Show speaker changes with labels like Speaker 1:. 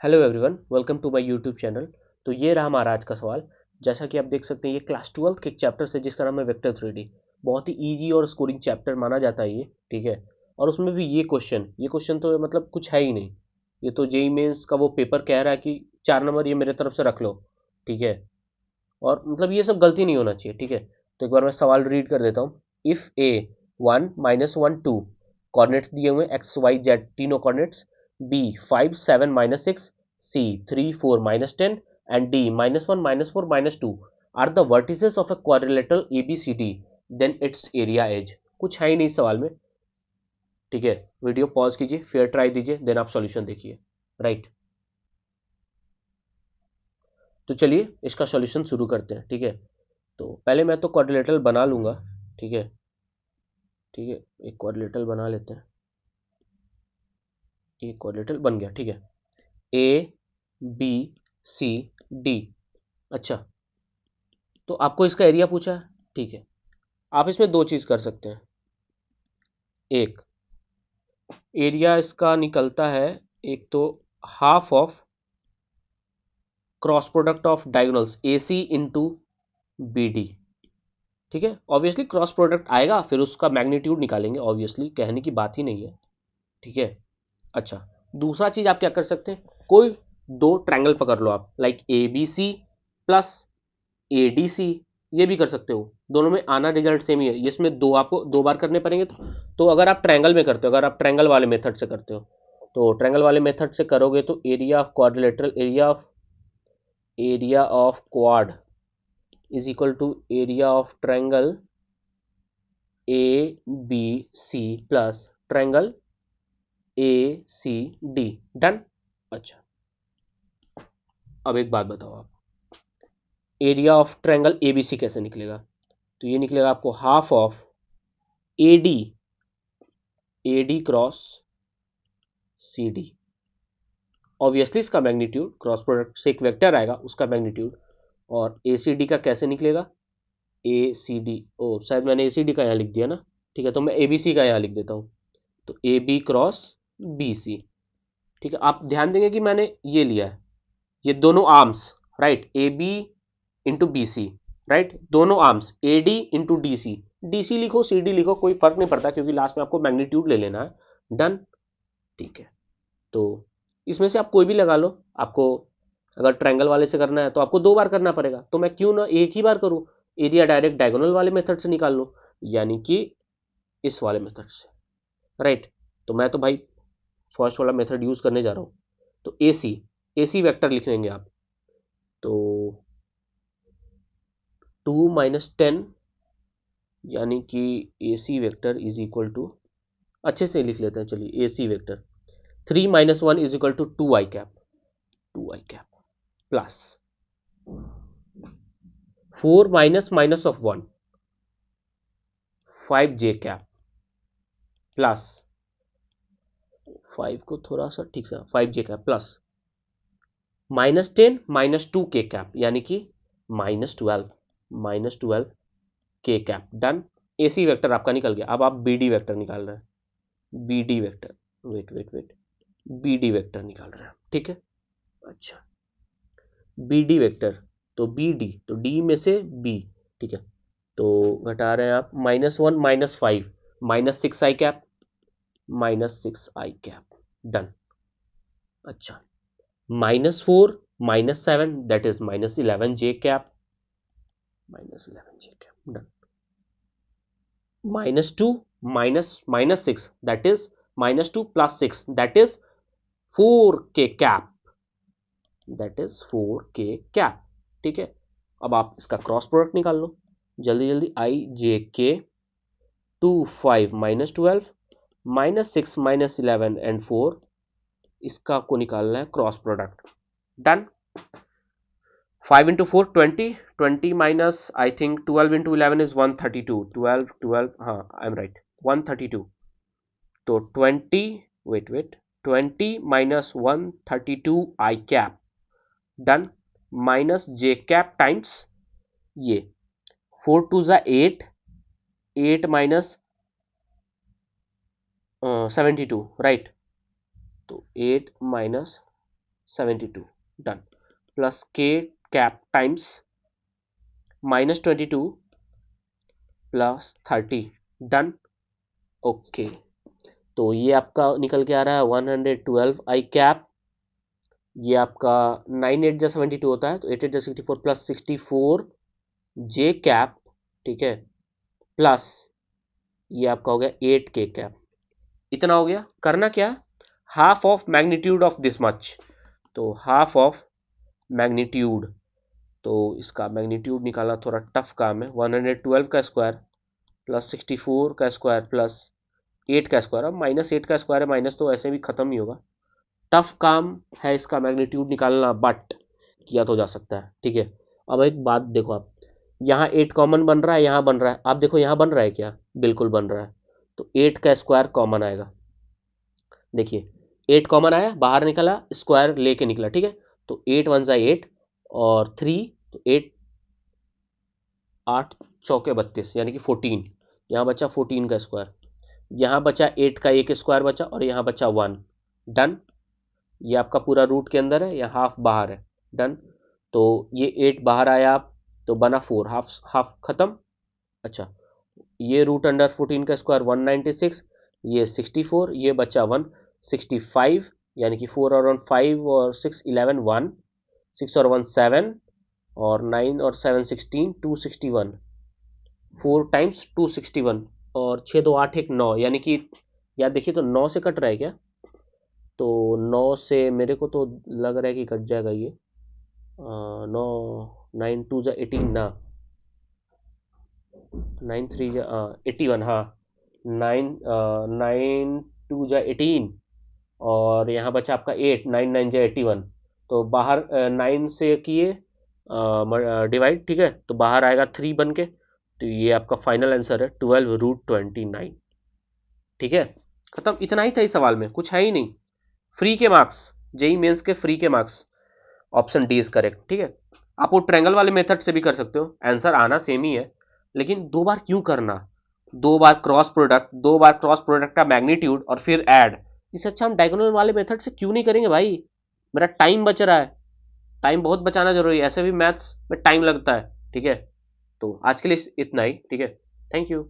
Speaker 1: Hello everyone, welcome to my YouTube channel. तो ये रहा हमारा आज का सवाल। जैसा कि आप देख सकते हैं, ये क्लास 12th के एक चैप्टर से जिसका नाम है वेक्टर 3D। बहुत ही इजी और स्कोरिंग चैप्टर माना जाता है ये, ठीक है। और उसमें भी ये क्वेश्चन तो मतलब कुछ है ही नहीं। ये तो जेई मेंस का वो पेपर कह रहा है कि 4 नंबर ये मेरे तरफ से रख लो, ठीक है। और मतलब ये सब गलती नहीं होना चाहिए, ठीक है। तो एक बार मैं सवाल रीड कर देता हूँ। इफ ए 1 -1 2 कोऑर्डिनेट्स दिए हुए XYZ तीनों coordinates, B 5 7 -6, C 3 4 -10 and D -1 -4 -2 are the vertices of a quadrilateral ABCD, then its area is. कुछ है ही नहीं इस सवाल में, ठीक है। वीडियो पॉज कीजिए, फेयर ट्राई दीजिए, देन आप सॉल्यूशन देखिए, राइट। तो चलिए इसका सॉल्यूशन शुरू करते हैं, ठीक है। तो पहले मैं तो क्वाड्रिलेटरल बना लूंगा, ठीक है। ठीक है, एक क्वाड्रिलेटरल बना लेते हैं। एक क्वाड्रिलेटरल बन गया, ठीक है। ABCD। अच्छा, तो आपको इसका एरिया पूछा है, ठीक है। आप इसमें दो चीज कर सकते हैं। एक, एरिया इसका निकलता है, एक तो half of cross product of diagonals AC into BD, ठीक है। ऑब्वियसली क्रॉस प्रोडक्ट आएगा, फिर उसका मैग्नीट्यूड निकालेंगे, ऑब्वियसली कहने की बात ही नहीं है, ठीक है। अच्छा, दूसरा चीज आप क्या कर सकते हैं, कोई दो ट्रायंगल पकड़ लो आप, लाइक ABC प्लस ADC, ये भी कर सकते हो। दोनों में आना रिजल्ट सेम ही है, इसमें दो आपको दो बार करने पड़ेंगे। तो अगर आप ट्रायंगल में करते हो, अगर आप ट्रायंगल वाले मेथड से करते हो, तो ट्रायंगल वाले मेथड से करोगे तो area of quadrilateral, area of quad is equal to area of triangle ABC plus triangle ACD। Done. अच्छा, अब एक बात बताओ आप, एरिया ऑफ ट्रायंगल ABC कैसे निकलेगा। तो ये निकलेगा आपको half of AD, AD cross CD। Obviously इसका मैग्नीट्यूड, क्रॉस प्रोडक्ट से एक वेक्टर आएगा उसका मैग्नीट्यूड। और ACD का कैसे निकलेगा, ACD, ओ शायद मैंने ACD का यहाँ लिख दिया ना, ठीक है। तो मैं ABC का यहाँ लिख देता हूँ। तो AB क्रॉस BC, ठीक है। आप ध्यान देंगे कि मैंने ये लिया है, ये दोनों arms, right. AB into BC, right, दोनों arms AD into DC। DC लिखो CD लिखो, कोई फर्क नहीं पड़ता, क्योंकि लास्ट में आपको मैग्नीट्यूड ले लेना है। डन, ठीक है। तो इसमें से आप कोई भी लगा लो। आपको अगर ट्रायंगल वाले से करना है तो आपको दो बार करना पड़ेगा, तो मैं क्यों ना एक ही बार करूं, एरिया डायरेक्ट डायगोनल वाले मेथड से निकाल लो, यानी कि इस वाले मेथड से, राइट। तो मैं तो भाई फर्स्ट वाला मेथड यूज करने जा रहा हूं। तो AC वेक्टर लिख लेंगे आप। तो 2 - 10, यानी कि AC vector is equal to, अच्छे से लिख लेते हैं चलिए, AC vector 3 - 1 is equal to 2i cap, 2i cap plus 4 minus minus of 1, 5j cap plus 5 को थोड़ा सा ठीक से, 5j cap plus -10 - 2k cap, यानी कि -12 k cap. Done. AC vector आपका निकल गया। अब आप BD वेक्टर निकाल रहे हैं। BD vector, wait wait wait, BD vector निकाल रहे हैं, ठीक है। अच्छा, BD वेक्टर, तो BD, तो D में से B, ठीक है। तो घटा रहे हैं आप, -1 - 5 -6i cap, -6i cap. Done. अच्छा, -4 -7 that is -11j cap, -11j cap. Done. -2 -6 that is -2 + 6 that is 4k cap, that is 4k cap, ठीक है। अब आप इसका क्रॉस प्रोडक्ट निकाल लो जल्दी जल्दी। IJK 2 5 -12 -6 -11 एंड 4, इसका आपको निकालना है cross product. Done. 5 into 4 20, 20 minus I think 12 into 11 is 132, 12 12, हाँ आई एम राइट, 132। तो 20, वेट वेट, 20 माइनस 132 आई कैप। डन। माइनस जे कैप टाइम्स ये 4 2 जा 8, 8 माइनस 72, राइट। तो 8 minus 72 done, plus k cap times -22 plus 30 done. Okay, तो ये आपका निकल के आ रहा है 112 आई कैप, ये आपका 9 8 जा 72 होता है, तो 8 8 जा 64 प्लस 64 जे कैप, ठीक है, प्लस ये आपका हो गया 8 के कैप। इतना हो गया। करना क्या, half of magnitude of this much, तो हाफ ऑफ मैग्नीट्यूड, तो इसका मैग्नीट्यूड निकालना थोड़ा टफ काम है। 112 का स्क्वायर प्लस 64 का स्क्वायर प्लस 8 का स्क्वायर, अब -8 का स्क्वायर है, माइनस तो ऐसे भी खत्म ही होगा। टफ काम है इसका मैग्नीट्यूड निकालना, बट किया तो जा सकता है, ठीक है। अब एक बात देखो आप, यहाँ 8 कॉमन बन रहा है, यहाँ बन रहा है, आप देखो यहाँ बन रहा है क्या, बिल्कुल बन रहा है, तो 8 का स्क्वायर कॉमन आएगा। देखिए 8 कॉमन आया, बाहर निकला, स्क्वायर लेके निकला, ठीक है, तो 8 1 जा 8 और 3, तो 8 8 चौके 32 यानी कि 14, यहाँ बचा 14 का स्क्वायर, यहाँ बचा 8 का एक स्क्वायर बचा और यहाँ बचा 1 डन। ये आपका पूरा रूट के अंदर है, या हाफ बाहर है, डन। तो ये 8 बाहर आया आप, तो बना 4, हाफ हाफ खत्म। अच्छा, ये रूट अंडर 14 का स्क्वायर 196, ये 64, ये बचा 1 65, यानी कि 4 और 1 5 और 6 11 1, 6 और 1 7 और 9 और 7 16 261, 4 टाइम्स 261 और 6 2 8 1 9, यानी कि यार देखिए तो 9 से कट रहा है क्या, तो 9 से मेरे को तो लग रहा है कि कट जाएगा ये, 9 9 2 जा 18 ना, 9 3 जा 81, हाँ 9 9 2 जा 18 और यहाँ बचा आपका 8 9 9 जा 81, तो बाहर 9 से किए डिवाइड, ठीक है, तो बाहर आएगा 3 बन के, तो ये आपका फाइनल आंसर है 12√29, ठीक है, खत्म। इतना ही था इस सवाल में, कुछ है ही नहीं। फ्री के मार्क्स, जेई मेंस के फ्री के marks, option D is correct, ठीक है। आप वो ट्रायंगल वाले मेथड से भी कर सकते हो, आंसर आना सेम ही है, लेकिन दो बार क्यों करना, दो बार क्रॉस प्रोडक्ट का मैग्नीट्यूड और फिर ऐड, इससे अच्छा हम डायगोनल वाले मेथड से क्यों नहीं करेंगे भाई। मेरा टाइम बच रहा है, टाइम बहुत बचाना जरूरी है, ऐसे भी मैथ्स में टाइम लगता है, ठीक है। तो आज के लिए इतना ही, ठीक है, थैंक यू।